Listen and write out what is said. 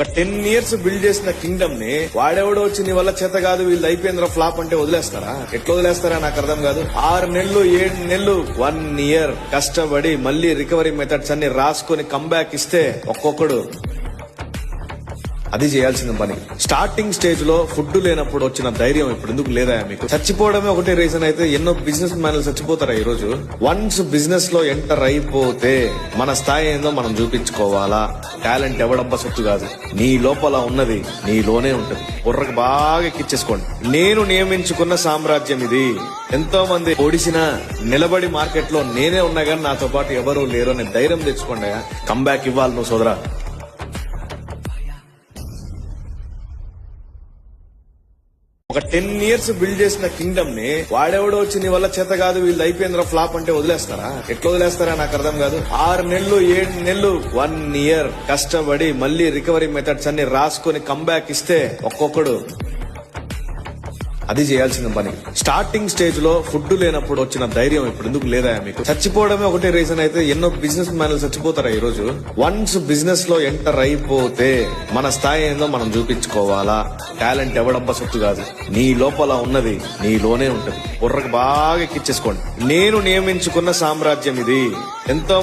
ఒక 10 years build చేసిన Kingdom ని వాడెవడో వచ్చి నీ వల్ల చేత కాదు వీళ్ళు అయిపోయిందిరా ఫ్లాప్ అంటే వదిలేస్తారా? ఎట్లా వదిలేస్తారా నాకు అర్థం కాదు. 6 నెలలు 7 నెలలు 1 year కష్టపడి మళ్ళీ రికవరీ మెథడ్స్ అన్ని రాసుకొని కంబ్యాక్ ఇస్తే ఒక్కొక్కడు అది చేయాల్సిన పని. స్టార్టింగ్ స్టేజ్ లో ఫుడ్ లేనప్పుడు వచ్చిన ధైర్యం ఇప్పుడు ఎందుకు లేదా మీకు? చచ్చిపోవడమే ఒకటే రీజన్ అయితే ఎన్నో బిజినెస్ మ్యాన్లు చచ్చిపోతారా ఈ రోజు? వన్స్ బిజినెస్ లో ఎంటర్ అయిపోతే మన స్థాయి ఏందో మనం చూపించుకోవాలా. టాలెంట్ ఎవడబ్బా సొత్తు కాదు, నీ లోపల ఉన్నది నీలోనే ఉంటది. బుర్రకు బాగా ఎక్కిచ్చేసుకోండి. నేను నియమించుకున్న సామ్రాజ్యం ఇది. ఎంతో మంది ఓడిసిన నిలబడి మార్కెట్ లో నేనే ఉన్నా గానీ నాతో పాటు ఎవరూ లేరు అనే ధైర్యం తెచ్చుకోండి. కంబ్యాక్ ఇవ్వాలి నువ్వు సోదరా. ఒక 10 years బిల్డ్ చేసిన కింగ్డమ్ ని వాడెవడో వచ్చి నీ వల్ల చేత కాదు వీళ్ళు అయిపోయిందిరా ఫ్లాప్ అంటే వదిలేస్తారా? ఎట్లా వదిలేస్తారా నాకు అర్థం కాదు. 6 నెలలు 7 నెలలు 1 year కష్టపడి మళ్ళీ రికవరీ మెథడ్స్ అన్ని రాసుకొని కంబ్యాక్ ఇస్తే ఒక్కొక్కడు అది చేయాల్సిన పని. స్టార్టింగ్ స్టేజ్ లో ఫుడ్ లేనప్పుడు వచ్చిన ధైర్యం ఇప్పుడు ఎందుకు లేదా మీకు? చచ్చిపోవడమే ఒకటే రీజన్ అయితే ఎన్నో బిజినెస్ మ్యాన్లు చచ్చిపోతారా ఈ రోజు? వన్స్ బిజినెస్ లో ఎంటర్ అయిపోతే మన స్థాయి ఏందో మనం చూపించుకోవాలా. టాలెంట్ ఎవడబ్బా సొత్తు కాదు, నీ లోపల ఉన్నది నీలోనే ఉంటది. బుర్రకు బాగా ఎక్కిచ్చేసుకోండి. నేను నియమించుకున్న సామ్రాజ్యం ఇది. ఎంతో